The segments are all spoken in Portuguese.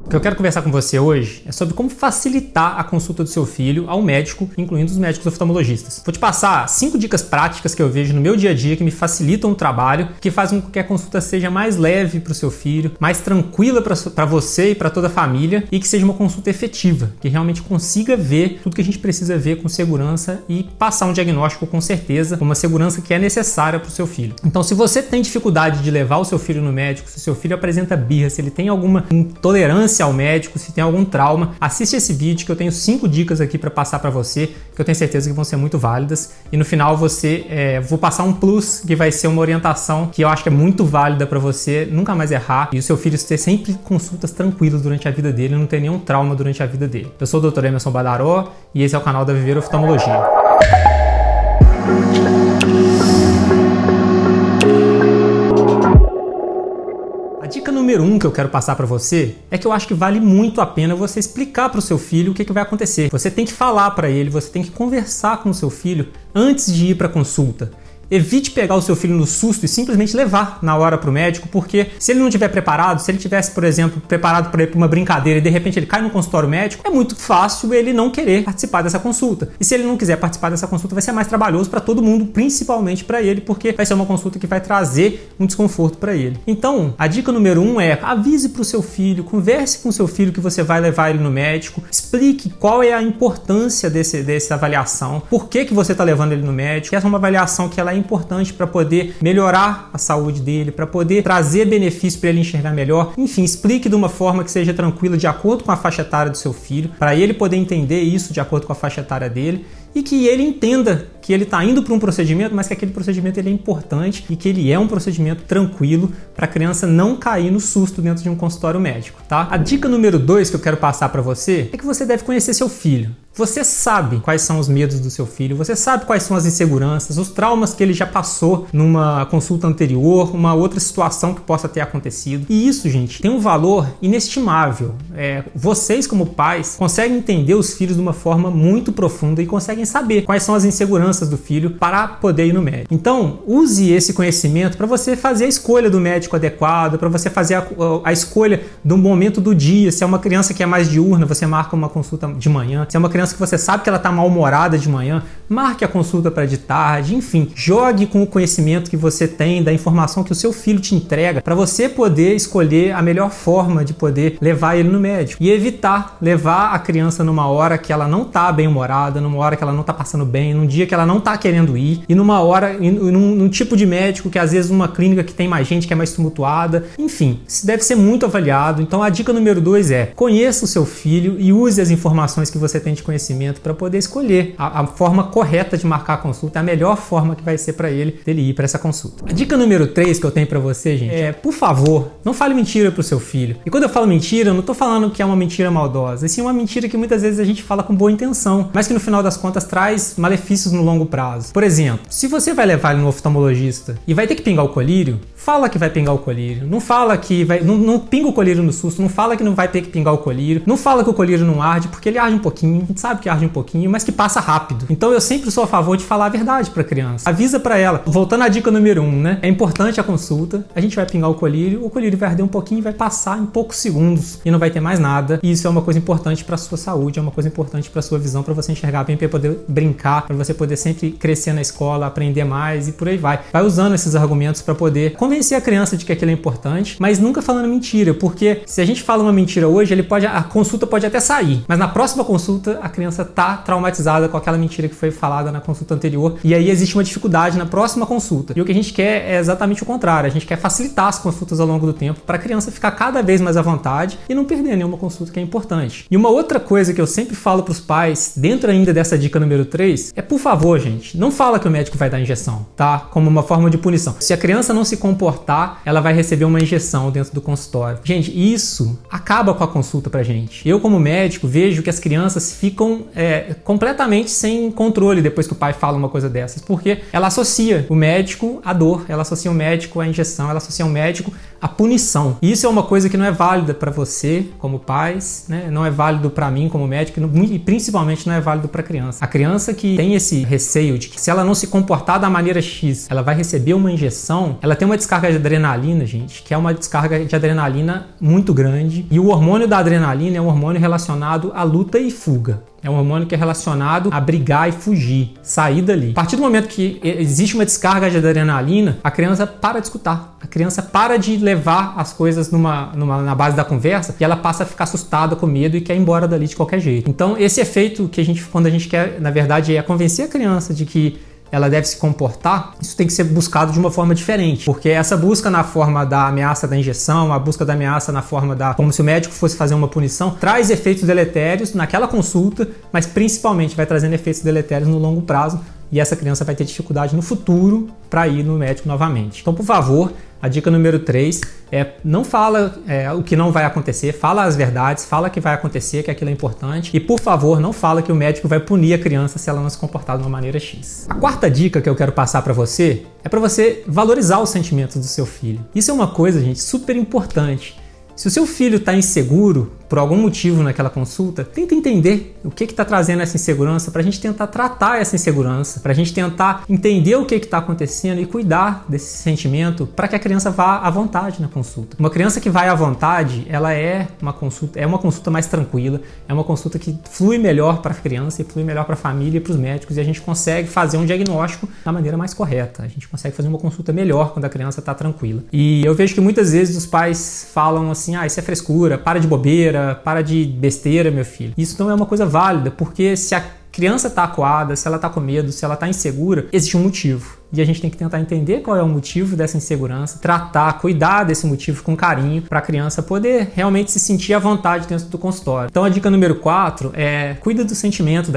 O que eu quero conversar com você hoje é sobre como facilitar a consulta do seu filho ao médico, incluindo os médicos oftalmologistas. Vou te passar 5 dicas práticas que eu vejo no meu dia a dia que me facilitam o trabalho, que fazem com que a consulta seja mais leve para o seu filho, mais tranquila para você e para toda a família e que seja uma consulta efetiva, que realmente consiga ver tudo que a gente precisa ver com segurança e passar um diagnóstico com certeza, com uma segurança que é necessária para o seu filho. Então, se você tem dificuldade de levar o seu filho no médico, se o seu filho apresenta birra, se ele tem alguma intolerância ao médico, se tem algum trauma, assiste esse vídeo que eu tenho 5 dicas aqui para passar para você, que eu tenho certeza que vão ser muito válidas. E no final vou passar um plus, que vai ser uma orientação que eu acho que é muito válida para você nunca mais errar e o seu filho ter sempre consultas tranquilas durante a vida dele, não ter nenhum trauma durante a vida dele. Eu sou o Dr. Emerson Badaró e esse é o canal da Viver Oftalmologia. A dica número 1 que eu quero passar para você é que eu acho que vale muito a pena você explicar para o seu filho o que vai acontecer. Você tem que falar para ele, você tem que conversar com o seu filho antes de ir para a consulta. Evite pegar o seu filho no susto e simplesmente levar na hora para o médico, porque se ele não estiver preparado, se ele tivesse, por exemplo, preparado para ir para uma brincadeira e de repente ele cai no consultório médico, é muito fácil ele não querer participar dessa consulta. E se ele não quiser participar dessa consulta, vai ser mais trabalhoso para todo mundo, principalmente para ele, porque vai ser uma consulta que vai trazer um desconforto para ele. Então, a dica número 1 é: avise para o seu filho, converse com o seu filho que você vai levar ele no médico, explique qual é a importância dessa avaliação, por que você está levando ele no médico. Essa é uma avaliação que ela é importante para poder melhorar a saúde dele, para poder trazer benefício para ele enxergar melhor. Enfim, explique de uma forma que seja tranquila, de acordo com a faixa etária do seu filho, para ele poder entender isso de acordo com a faixa etária dele e que ele entenda que ele está indo para um procedimento, mas que aquele procedimento ele é importante e que ele é um procedimento tranquilo para a criança não cair no susto dentro de um consultório médico, tá? A dica número 2 que eu quero passar para você é que você deve conhecer seu filho. Você sabe quais são os medos do seu filho, você sabe quais são as inseguranças, os traumas que ele já passou numa consulta anterior, uma outra situação que possa ter acontecido. E isso, gente, tem um valor inestimável. Vocês, como pais, conseguem entender os filhos de uma forma muito profunda e conseguem saber quais são as inseguranças do filho para poder ir no médico. Então, use esse conhecimento para você fazer a escolha do médico adequado, para você fazer a escolha do momento do dia. Se é uma criança que é mais diurna, você marca uma consulta de manhã. Se é uma criança que você sabe que ela está mal-humorada de manhã, marque a consulta para de tarde. Enfim, jogue com o conhecimento que você tem, da informação que o seu filho te entrega, para você poder escolher a melhor forma de poder levar ele no médico e evitar levar a criança numa hora que ela não está bem-humorada, numa hora que ela não está passando bem, num dia que ela não está querendo ir e numa hora, num tipo de médico que às vezes uma clínica que tem mais gente, que é mais tumultuada. Enfim, isso deve ser muito avaliado. Então a dica número 2 é: conheça o seu filho e use as informações que você tem de conhecimento para poder escolher a forma correta de marcar a consulta, a melhor forma que vai ser para ele ir para essa consulta. A dica número 3 que eu tenho para você, gente, é: por favor, não fale mentira pro seu filho. E quando eu falo mentira, eu não tô falando que é uma mentira maldosa, e sim uma mentira que muitas vezes a gente fala com boa intenção, mas que no final das contas traz malefícios no longo prazo. Por exemplo, se você vai levar ele no oftalmologista e vai ter que pingar o colírio, fala que vai pingar o colírio. Não fala que vai... Não pinga o colírio no susto, não fala que não vai ter que pingar o colírio, não fala que o colírio não arde, porque ele arde um pouquinho, a gente sabe que arde um pouquinho, mas que passa rápido. Então eu sempre sou a favor de falar a verdade pra criança. Avisa pra ela. Voltando à dica número 1, né? É importante a consulta, a gente vai pingar o colírio vai arder um pouquinho e vai passar em poucos segundos e não vai ter mais nada. E isso é uma coisa importante pra sua saúde, é uma coisa importante pra sua visão, pra você enxergar bem, pra poder brincar, pra você poder sempre crescer na escola, aprender mais e por aí vai. Vai usando esses argumentos pra poder convencer a criança de que aquilo é importante, mas nunca falando mentira, porque se a gente fala uma mentira hoje, a consulta pode até sair, mas na próxima consulta a criança tá traumatizada com aquela mentira que foi falada na consulta anterior e aí existe uma dificuldade na próxima consulta. E o que a gente quer é exatamente o contrário, a gente quer facilitar as consultas ao longo do tempo para a criança ficar cada vez mais à vontade e não perder nenhuma consulta que é importante. E uma outra coisa que eu sempre falo para os pais, dentro ainda dessa dica número 3, é: por favor, gente, não fala que o médico vai dar injeção, tá? Como uma forma de punição. Se a criança não se comportar, ela vai receber uma injeção dentro do consultório. Gente, isso acaba com a consulta pra gente. Eu, como médico, vejo que as crianças ficam completamente sem controle depois que o pai fala uma coisa dessas, porque ela associa o médico à dor, ela associa o médico à injeção, ela associa o médico a punição. E isso é uma coisa que não é válida para você como pais, né? Não é válido para mim como médico e principalmente não é válido para a criança. A criança que tem esse receio de que se ela não se comportar da maneira X, ela vai receber uma injeção, ela tem uma descarga de adrenalina, gente, que é uma descarga de adrenalina muito grande. E o hormônio da adrenalina é um hormônio relacionado à luta e fuga. É um hormônio que é relacionado a brigar e fugir, sair dali. A partir do momento que existe uma descarga de adrenalina, a criança para de escutar. A criança para de levar as coisas na base da conversa e ela passa a ficar assustada, com medo e quer ir embora dali de qualquer jeito. Então, esse efeito que quando a gente quer, na verdade, é convencer a criança de que ela deve se comportar, isso tem que ser buscado de uma forma diferente, porque essa busca na forma da ameaça da injeção, a busca da ameaça na forma como se o médico fosse fazer uma punição, traz efeitos deletérios naquela consulta, mas principalmente vai trazendo efeitos deletérios no longo prazo, e essa criança vai ter dificuldade no futuro para ir no médico novamente. Então, por favor, a dica número 3 é não fala o que não vai acontecer, fala as verdades, fala que vai acontecer, que aquilo é importante e, por favor, não fala que o médico vai punir a criança se ela não se comportar de uma maneira X. A quarta dica que eu quero passar para você é para você valorizar os sentimentos do seu filho. Isso é uma coisa, gente, super importante. Se o seu filho está inseguro por algum motivo naquela consulta, tenta entender o que está trazendo essa insegurança para a gente tentar tratar essa insegurança, para a gente tentar entender o que está acontecendo e cuidar desse sentimento para que a criança vá à vontade na consulta. Uma criança que vai à vontade, ela é uma consulta mais tranquila, é uma consulta que flui melhor para a criança e flui melhor para a família e para os médicos e a gente consegue fazer um diagnóstico da maneira mais correta. A gente consegue fazer uma consulta melhor quando a criança está tranquila. E eu vejo que muitas vezes os pais falam assim, isso é frescura, para de bobeira, para de besteira, meu filho. Isso não é uma coisa válida, porque se a criança está acuada, se ela está com medo, se ela está insegura, existe um motivo. E a gente tem que tentar entender qual é o motivo dessa insegurança, cuidar desse motivo com carinho para a criança poder realmente se sentir à vontade dentro do consultório. Então a dica número 4 é cuida do sentimento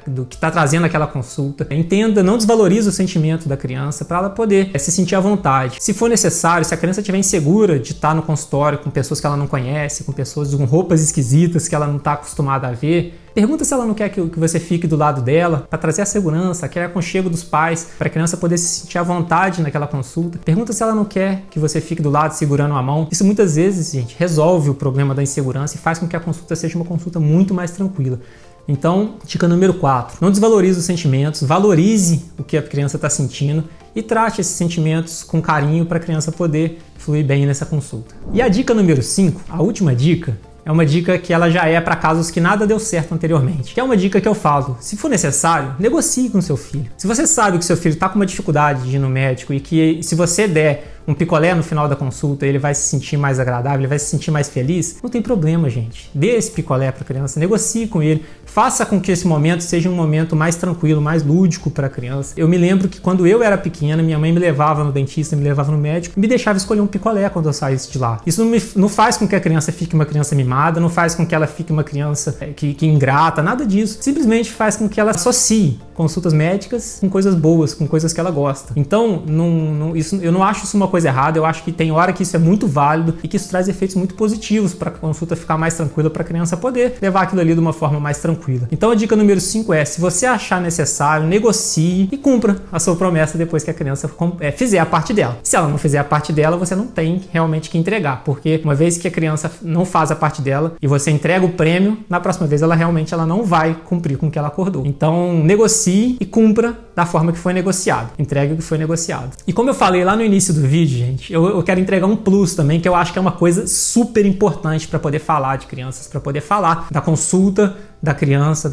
do que está trazendo aquela consulta. Entenda, não desvalorize o sentimento da criança para ela poder se sentir à vontade. Se for necessário, se a criança estiver insegura de estar no consultório com pessoas que ela não conhece, com pessoas com roupas esquisitas que ela não está acostumada a ver, pergunta se ela não quer que você fique do lado dela para trazer a segurança, aquele aconchego dos pais, para a criança poder se sentir à vontade naquela consulta. Pergunta se ela não quer que você fique do lado segurando a mão. Isso muitas vezes, gente, resolve o problema da insegurança e faz com que a consulta seja uma consulta muito mais tranquila. Então, dica número 4, não desvalorize os sentimentos, valorize o que a criança está sentindo e trate esses sentimentos com carinho para a criança poder fluir bem nessa consulta. E a dica número 5, a última dica, é uma dica que ela já é para casos que nada deu certo anteriormente. Que é uma dica que eu falo, se for necessário, negocie com seu filho. Se você sabe que seu filho está com uma dificuldade de ir no médico e que se você der um picolé no final da consulta, ele vai se sentir mais agradável, ele vai se sentir mais feliz, não tem problema, gente. Dê esse picolé para a criança, negocie com ele, faça com que esse momento seja um momento mais tranquilo, mais lúdico para a criança. Eu me lembro que quando eu era pequena, minha mãe me levava no dentista, me levava no médico, me deixava escolher um picolé quando eu saísse de lá. Isso não faz com que a criança fique uma criança mimada, não faz com que ela fique uma criança que ingrata, nada disso. Simplesmente faz com que ela associe consultas médicas com coisas boas, com coisas que ela gosta. Então, eu não acho isso uma coisa errada, eu acho que tem hora que isso é muito válido e que isso traz efeitos muito positivos para a consulta ficar mais tranquila, para a criança poder levar aquilo ali de uma forma mais tranquila. Então a dica número 5 é, se você achar necessário, negocie e cumpra a sua promessa depois que a criança fizer a parte dela. Se ela não fizer a parte dela, você não tem realmente que entregar, porque uma vez que a criança não faz a parte dela e você entrega o prêmio, na próxima vez ela não vai cumprir com o que ela acordou. Então negocie e cumpra da forma que foi negociado. Entregue o que foi negociado. E como eu falei lá no início do vídeo, gente, eu quero entregar um plus também, que eu acho que é uma coisa super importante para poder falar de crianças, para poder falar da consulta da criança,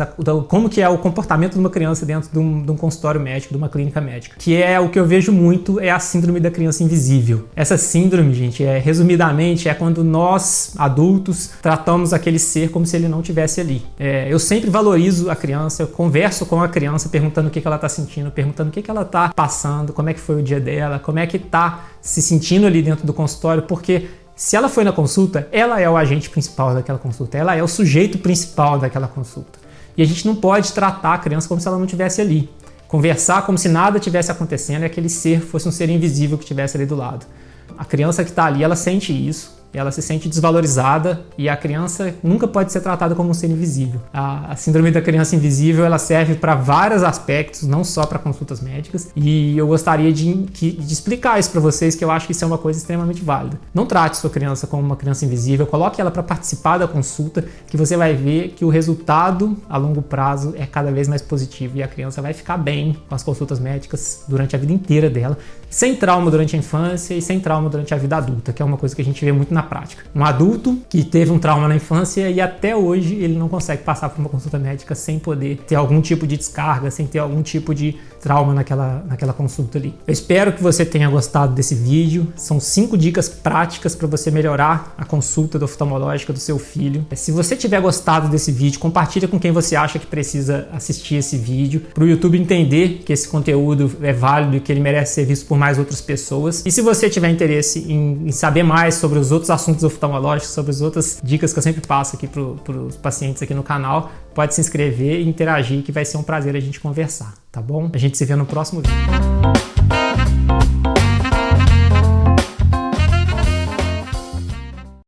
como que é o comportamento de uma criança dentro de um consultório médico, de uma clínica médica. Que é o que eu vejo muito, é a síndrome da criança invisível. Essa síndrome, gente, resumidamente, é quando nós, adultos, tratamos aquele ser como se ele não estivesse ali. Eu sempre valorizo a criança, eu converso com a criança perguntando o que ela está sentindo, perguntando o que ela está passando, como é que foi o dia dela, como é que está se sentindo ali dentro do consultório, porque se ela foi na consulta, ela é o agente principal daquela consulta, ela é o sujeito principal daquela consulta. E a gente não pode tratar a criança como se ela não estivesse ali. Conversar como se nada tivesse acontecendo e aquele ser fosse um ser invisível que estivesse ali do lado. A criança que está ali, ela sente isso, ela se sente desvalorizada e a criança nunca pode ser tratada como um ser invisível. A síndrome da criança invisível, ela serve para vários aspectos, não só para consultas médicas, e eu gostaria de explicar isso para vocês, que eu acho que isso é uma coisa extremamente válida. Não trate sua criança como uma criança invisível, coloque ela para participar da consulta, que você vai ver que o resultado a longo prazo é cada vez mais positivo e a criança vai ficar bem com as consultas médicas durante a vida inteira dela, sem trauma durante a infância e sem trauma durante a vida adulta, que é uma coisa que a gente vê muito na prática. Um adulto que teve um trauma na infância e até hoje ele não consegue passar por uma consulta médica sem poder ter algum tipo de descarga, sem ter algum tipo de trauma naquela consulta ali. Eu espero que você tenha gostado desse vídeo. São 5 dicas práticas para você melhorar a consulta oftalmológica do seu filho. Se você tiver gostado desse vídeo, compartilha com quem você acha que precisa assistir esse vídeo, para o YouTube entender que esse conteúdo é válido e que ele merece ser visto por mais outras pessoas. E se você tiver interesse em saber mais sobre os outros assuntos oftalmológicos, sobre as outras dicas que eu sempre passo aqui para os pacientes aqui no canal, pode se inscrever e interagir, que vai ser um prazer a gente conversar, tá bom? A gente se vê no próximo vídeo.